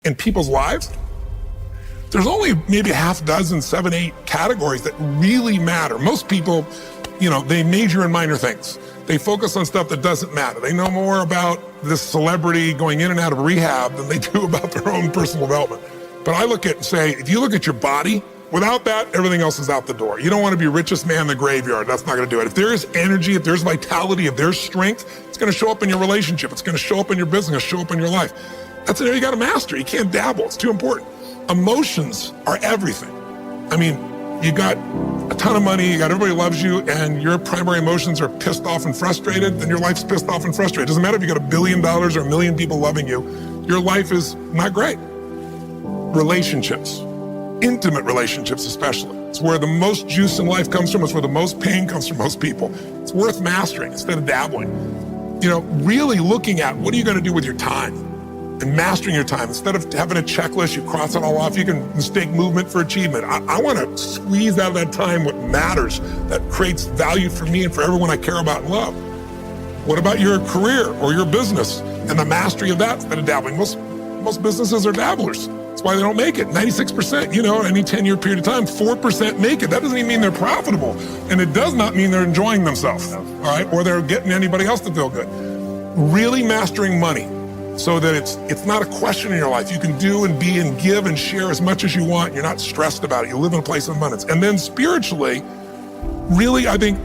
in people's lives, there's only maybe a half dozen, 7, 8 categories that really matter. Most people, they major in minor things. They focus on stuff that doesn't matter. They know more about this celebrity going in and out of rehab than they do about their own personal development. But I look at and say, if you look at your body, without that, everything else is out the door. You don't want to be richest man in the graveyard. That's not going to do it. If there is energy, if there's vitality, if there's strength, it's going to show up in your relationship. It's going to show up in your business, show up in your life. That's an area you got to master. You can't dabble. It's too important. Emotions are everything. I mean, you got a ton of money, you got everybody loves you, and your primary emotions are pissed off and frustrated, then your life's pissed off and frustrated. It doesn't matter if you got $1 billion or 1 million people loving you, your life is not great. Relationships, intimate relationships especially. It's where the most juice in life comes from. It's where the most pain comes from most people. It's worth mastering instead of dabbling. Really looking at what are you going to do with your time and mastering your time. Instead of having a checklist, you cross it all off. You can mistake movement for achievement. I want to squeeze out of that time what matters, that creates value for me and for everyone I care about and love. What about your career or your business and the mastery of that instead of dabbling? Most businesses are dabblers. That's why they don't make it. 96%, any 10-year period of time, 4% make it. That doesn't even mean they're profitable. And it does not mean they're enjoying themselves, all right? Or they're getting anybody else to feel good. Really mastering money so that it's not a question in your life. You can do and be and give and share as much as you want. You're not stressed about it. You live in a place of abundance. And then spiritually, really, I think,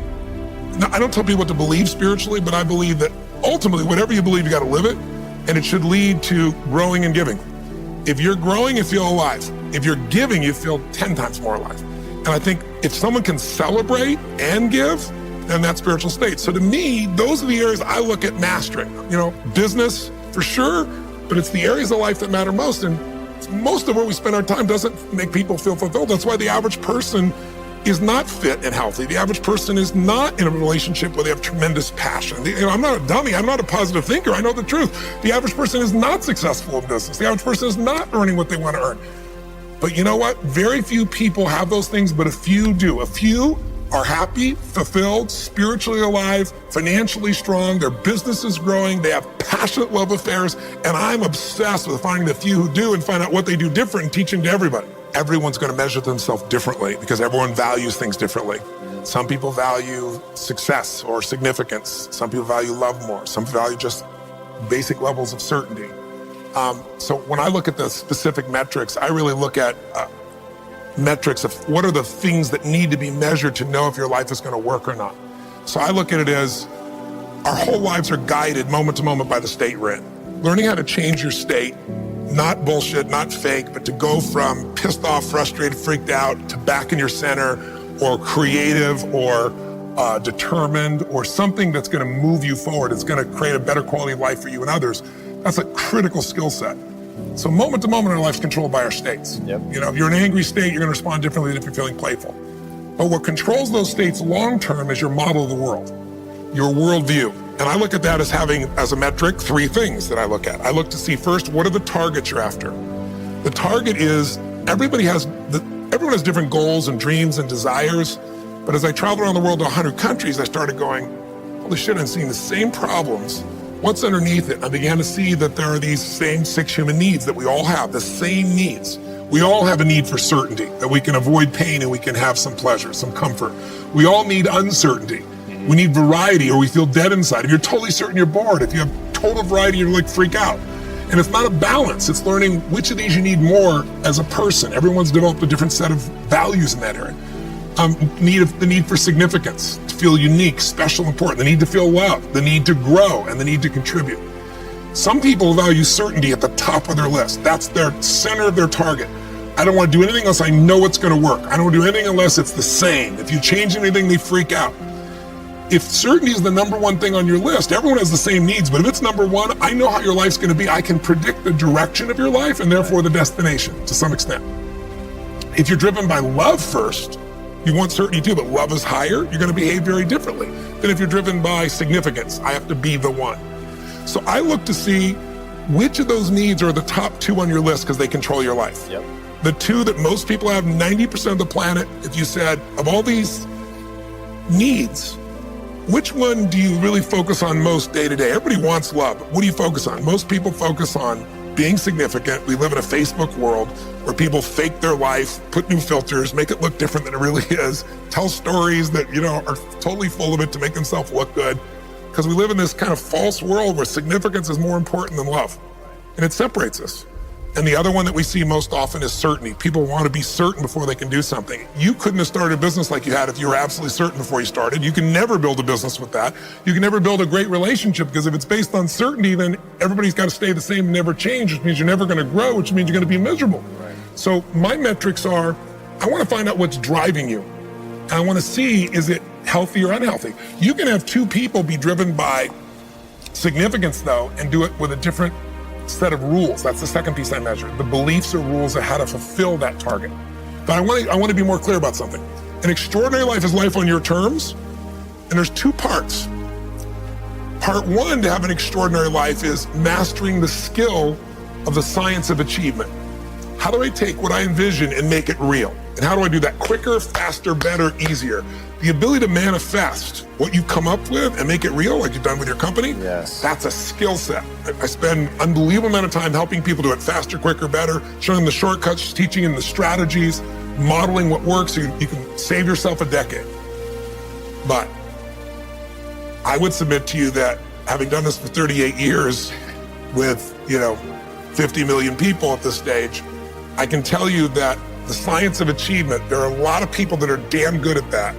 I don't tell people what to believe spiritually, but I believe that ultimately, whatever you believe, you got to live it. And it should lead to growing and giving. If you're growing, you feel alive. If you're giving, you feel 10 times more alive. And I think if someone can celebrate and give, then that's spiritual state. So to me, those are the areas I look at mastering. Business, for sure, but it's the areas of life that matter most. And most of where we spend our time doesn't make people feel fulfilled. That's why the average person is not fit and healthy. The average person is not in a relationship where they have tremendous passion. I'm not a dummy. I'm not a positive thinker. I know the truth. The average person is not successful in business. The average person is not earning what they want to earn. But you know what? Very few people have those things, but a few do. A few are happy, fulfilled, spiritually alive, financially strong, their business is growing, they have passionate love affairs, and I'm obsessed with finding the few who do and find out what they do different and teaching to everybody. Everyone's going to measure themselves differently because everyone values things differently. Some people value success or significance. Some people value love more. Some value just basic levels of certainty. So when I look at the specific metrics, I really look at metrics of what are the things that need to be measured to know if your life is going to work or not. So I look at it as our whole lives are guided moment to moment by the state we're in. Learning how to change your state, not bullshit, not fake, but to go from pissed off, frustrated, freaked out to back in your center or creative or determined or something that's going to move you forward. It's going to create a better quality of life for you and others. That's a critical skill set. So moment to moment, our life's controlled by our states. Yep. If you're in an angry state, you're going to respond differently than if you're feeling playful. But what controls those states long-term is your model of the world, your worldview. And I look at that as having, as a metric, 3 things that I look at. I look to see first, what are the targets you're after? The target is, everyone has different goals and dreams and desires. But as I traveled around the world to 100 countries, I started going, holy shit, I'm seeing the same problems. What's underneath it? I began to see that there are these same 6 human needs that we all have, the same needs. We all have a need for certainty, that we can avoid pain and we can have some pleasure, some comfort. We all need uncertainty. We need variety or we feel dead inside. If you're totally certain, you're bored. If you have total variety, you're like freak out. And it's not a balance. It's learning which of these you need more as a person. Everyone's developed a different set of values in that area. The need for significance, to feel unique, special, important, the need to feel loved, the need to grow, and the need to contribute. Some people value certainty at the top of their list. That's their center of their target. I don't want to do anything unless I know it's going to work. I don't want to do anything unless it's the same. If you change anything, they freak out. If certainty is the number one thing on your list, everyone has the same needs, but if it's number one, I know how your life's going to be. I can predict the direction of your life and therefore the destination to some extent. If you're driven by love first, you want certainty too, but love is higher, you're going to behave very differently than if you're driven by significance. I have to be the one. So I look to see which of those needs are the top 2 on your list because they control your life. Yep. The 2 that most people have, 90% of the planet, if you said, of all these needs, which one do you really focus on most day to day? Everybody wants love. But what do you focus on? Most people focus on being significant. We live in a Facebook world where people fake their life, put new filters, make it look different than it really is, tell stories that, are totally full of it to make themselves look good. Because we live in this kind of false world where significance is more important than love. And it separates us. And the other one that we see most often is certainty. People want to be certain before they can do something. You couldn't have started a business like you had if you were absolutely certain before you started. You can never build a business with that. You can never build a great relationship, because if it's based on certainty, then everybody's got to stay the same and never change, which means you're never going to grow, which means you're going to be miserable. Right. So my metrics are, I want to find out what's driving you. And I want to see, is it healthy or unhealthy? You can have two people be driven by significance, though, and do it with a different set of rules. That's the second piece I measure. The beliefs or rules of how to fulfill that target. But I want to be more clear about something. An extraordinary life is life on your terms, and there's two parts. Part one to have an extraordinary life is mastering the skill of the science of achievement. How do I take what I envision and make it real? And how do I do that quicker, faster, better, easier? The ability to manifest what you come up with and make it real, like you've done with your company, yes, that's a skill set. I spend an unbelievable amount of time helping people do it faster, quicker, better, showing them the shortcuts, teaching them the strategies, modeling what works so you can save yourself a decade. But I would submit to you that having done this for 38 years with, 50 million people at this stage, I can tell you that the science of achievement, there are a lot of people that are damn good at that,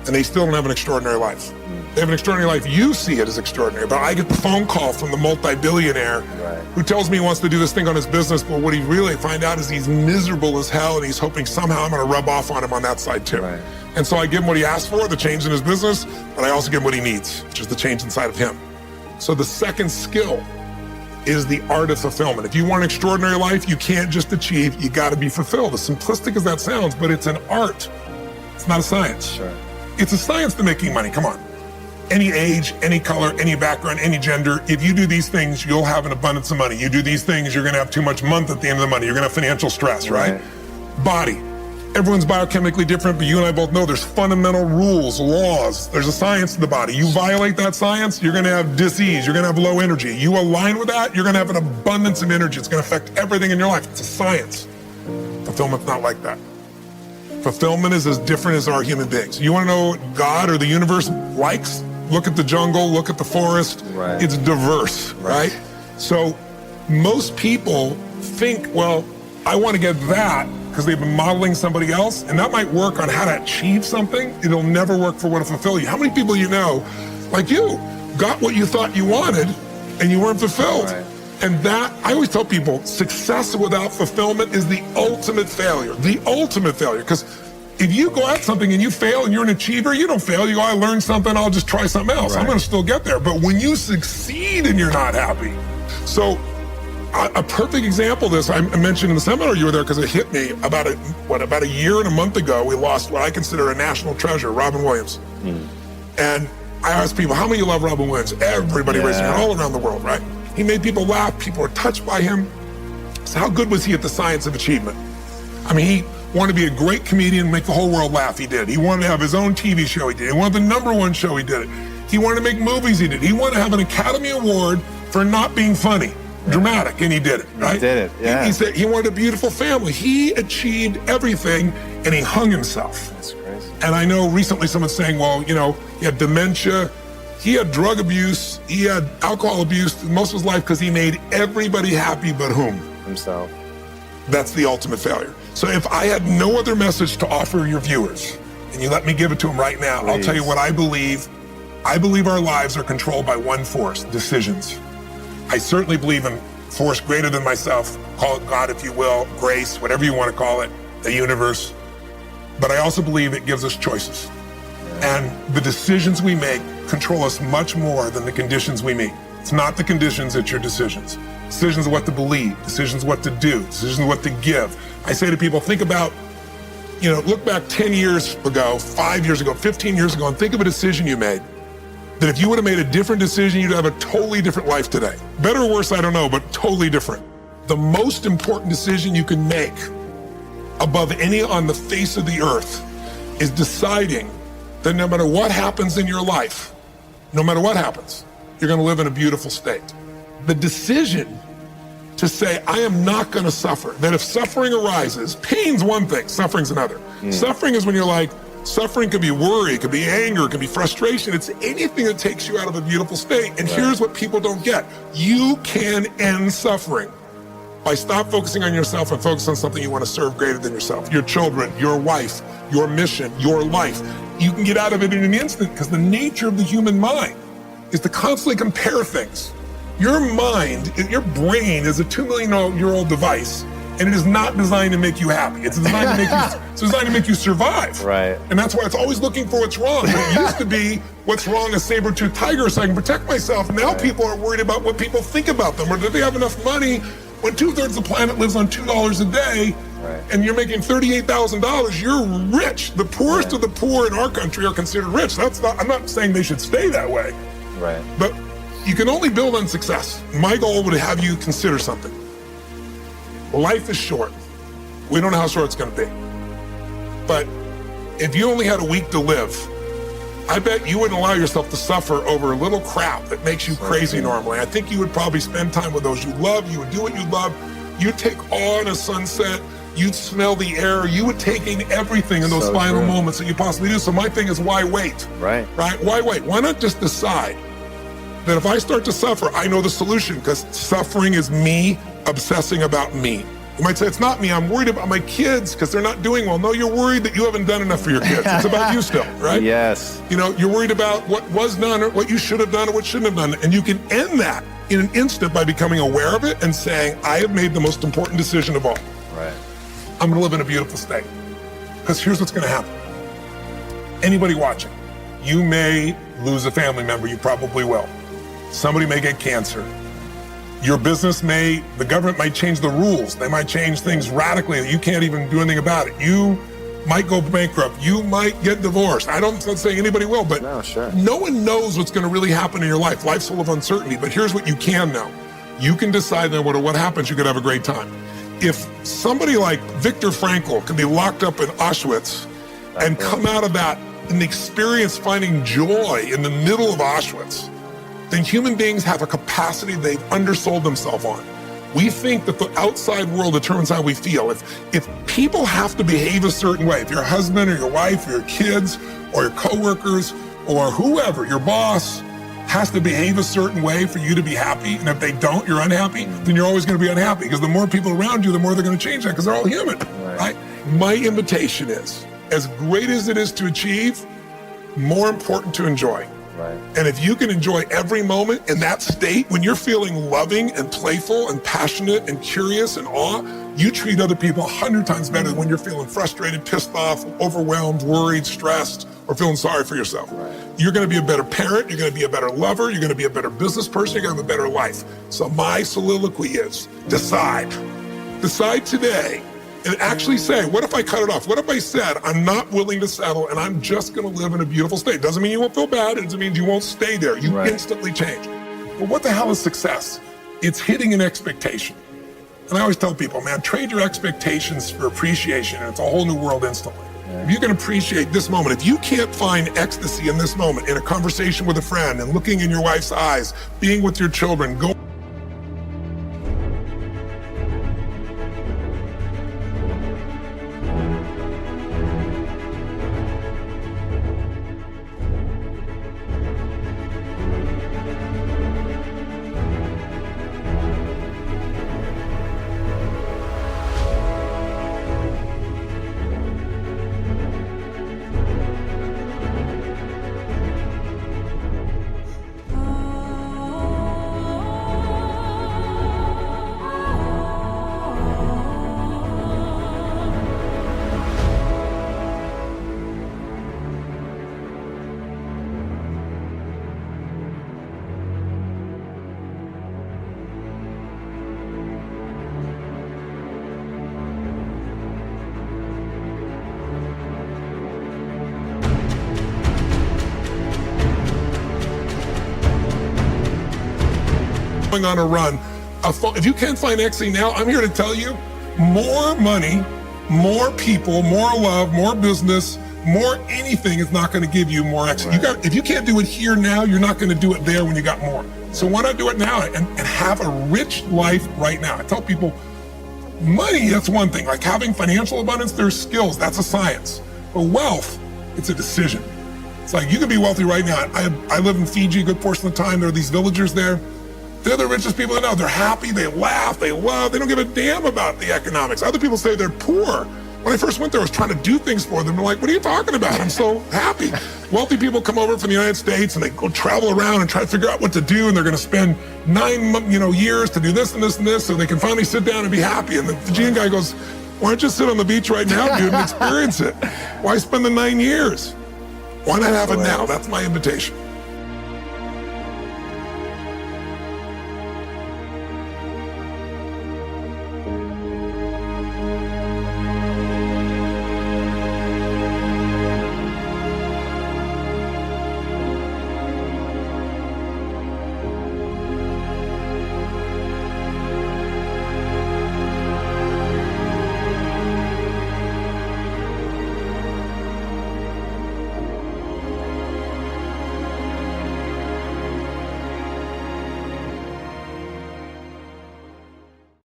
and they still don't have an extraordinary life. They have an extraordinary life. You see it as extraordinary, but I get the phone call from the multi-billionaire who tells me he wants to do this thing on his business, but what he really find out is he's miserable as hell, and he's hoping somehow I'm going to rub off on him on that side too. Right. And so I give him what he asked for, the change in his business, but I also give him what he needs, which is the change inside of him. So the second skill is the art of fulfillment. If you want an extraordinary life, you can't just achieve, you got to be fulfilled. As simplistic as that sounds, but it's an art. It's not a science. Sure. It's a science to making money, come on. Any age, any color, any background, any gender, if you do these things, you'll have an abundance of money. You do these things, you're gonna have too much month at the end of the money. You're gonna have financial stress, right? Body. Everyone's biochemically different, but you and I both know there's fundamental rules, laws. There's a science to the body. You violate that science, you're gonna have disease, you're gonna have low energy. You align with that, you're gonna have an abundance of energy. It's gonna affect everything in your life. It's a science. Fulfillment's not like that. Fulfillment is as different as our human beings. You wanna know what God or the universe likes? Look at the jungle, look at the forest. Right. It's diverse, right? So most people think, well, I wanna get that, because they've been modeling somebody else, and that might work on how to achieve something. It'll never work for what to fulfill you. How many people you know, like you, got what you thought you wanted and you weren't fulfilled? Right. And that, I always tell people, success without fulfillment is the ultimate failure. The ultimate failure, because if you go at something and you fail and you're an achiever, you don't fail. You go, I learned something, I'll just try something else. Right. I'm gonna still get there. But when you succeed and you're not happy, so a perfect example of this, I mentioned in the seminar you were there because it hit me about a year and a month ago, we lost what I consider a national treasure, Robin Williams. And I asked people, how many of you love Robin Williams? Everybody raised their hand all around the world, right? He made people laugh, people were touched by him. So how good was he at the science of achievement? I mean, he wanted to be a great comedian, make the whole world laugh, he did. He wanted to have his own TV show, he did. He wanted the #1 show, he did it. He wanted to make movies, he did. He wanted to have an Academy Award for not being funny. Dramatic, and he did it, right? He did it, yeah. He said he wanted a beautiful family. He achieved everything, and he hung himself. That's crazy. And I know recently someone's saying, well, he had dementia, he had drug abuse, he had alcohol abuse most of his life because he made everybody happy but whom? Himself. That's the ultimate failure. So if I had no other message to offer your viewers, and you let me give it to them right now, I'll tell you what I believe. I believe our lives are controlled by one force, decisions. I certainly believe in force greater than myself, call it God if you will, grace, whatever you want to call it, the universe. But I also believe it gives us choices. And the decisions we make control us much more than the conditions we meet. It's not the conditions, it's your decisions. Decisions of what to believe, decisions of what to do, decisions of what to give. I say to people, think about, look back 10 years ago, 5 years ago, 15 years ago, and think of a decision you made. That if you would have made a different decision, you'd have a totally different life today. Better or worse, I don't know, but totally different. The most important decision you can make above any on the face of the earth is deciding that no matter what happens in your life, no matter what happens, you're gonna live in a beautiful state. The decision to say, I am not going to suffer. That if suffering arises, pain's one thing, suffering's another. Suffering is when you're like, suffering could be worry, it could be anger, it could be frustration. It's anything that takes you out of a beautiful state. And here's what people don't get. You can end suffering by stop focusing on yourself and focus on something you want to serve greater than yourself. Your children, your wife, your mission, your life. You can get out of it in an instant because the nature of the human mind is to constantly compare things. Your mind, your brain is a 2 million year old device, and it is not designed to make you happy. It's designed to make you, it's designed to make you survive. Right. And that's why it's always looking for what's wrong. But it used to be what's wrong, a saber-toothed tiger, so I can protect myself. Now people are worried about what people think about them, or do they have enough money when 2/3 of the planet lives on $2 a day, and you're making $38,000, you're rich. The poorest of the poor in our country are considered rich. I'm not saying they should stay that way. Right. But you can only build on success. My goal would have you consider something. Life is short. We don't know how short it's going to be. But if you only had a week to live, I bet you wouldn't allow yourself to suffer over a little crap that makes you crazy normally. I think you would probably spend time with those you love. You would do what you love. You'd take awe in a sunset. You'd smell the air. You would take in everything in those final moments that you possibly do. So my thing is, why wait? Right. Why wait? Why not just decide that if I start to suffer, I know the solution, because suffering is me obsessing about me. You might say, it's not me, I'm worried about my kids because they're not doing well. No, you're worried that you haven't done enough for your kids. It's about you still, right? Yes. You know, you're worried about what was done or what you should have done or what shouldn't have done. And you can end that in an instant by becoming aware of it and saying, I have made the most important decision of all. Right. I'm gonna live in a beautiful state. Because here's what's gonna happen. Anybody watching, you may lose a family member, you probably will. Somebody may get cancer. Your business the government might change the rules. They might change things radically that you can't even do anything about it. You might go bankrupt. You might get divorced. I'm not saying anybody will, but no one knows what's going to really happen in your life. Life's full of uncertainty, but here's what you can know. You can decide that no matter what happens, you could have a great time. If somebody like Viktor Frankl can be locked up in Auschwitz and come out of that and experience finding joy in the middle of Auschwitz, then human beings have a capacity they've undersold themselves on. We think that the outside world determines how we feel. If people have to behave a certain way, if your husband or your wife or your kids or your coworkers or whoever, your boss, has to behave a certain way for you to be happy, and if they don't, you're unhappy, then you're always going to be unhappy, because the more people around you, the more they're going to change that, because they're all human, right? My invitation is, as great as it is to achieve, more important to enjoy. Right. And if you can enjoy every moment in that state, when you're feeling loving and playful and passionate and curious and awe, you treat other people 100 times better than when you're feeling frustrated, pissed off, overwhelmed, worried, stressed, or feeling sorry for yourself. Right. You're going to be a better parent, you're going to be a better lover, you're going to be a better business person, you're going to have a better life. So my soliloquy is, decide. Decide today. And actually say, what if I cut it off? What if I said, I'm not willing to settle and I'm just gonna live in a beautiful state? Doesn't mean you won't feel bad, it doesn't mean you won't stay there. You instantly change. Well, what the hell is success? It's hitting an expectation. And I always tell people, man, trade your expectations for appreciation, and it's a whole new world instantly. If you can appreciate this moment, if you can't find ecstasy in this moment, in a conversation with a friend and looking in your wife's eyes, being with your children, going on a run. If you can't find ecstasy now, I'm here to tell you, more money, more people, more love, more business, more anything is not going to give you more ecstasy. If you can't do it here now, you're not going to do it there when you got more. So why not do it now and have a rich life right now? I tell people, money, that's one thing. Like having financial abundance, there's skills, that's a science. But wealth, it's a decision. It's like you can be wealthy right now. I live in Fiji a good portion of the time. There are these villagers there. They're the richest people I know. They're happy, they laugh, they love, they don't give a damn about the economics. Other people say they're poor. When I first went there, I was trying to do things for them. They're like, what are you talking about? I'm so happy. Wealthy people come over from the United States and they go travel around and try to figure out what to do. And they're going to spend 9 years to do this and this and this so they can finally sit down and be happy. And the Fijian guy goes, why don't you sit on the beach right now, dude, and experience it? Why spend the 9 years? Why not have it now? That's my invitation.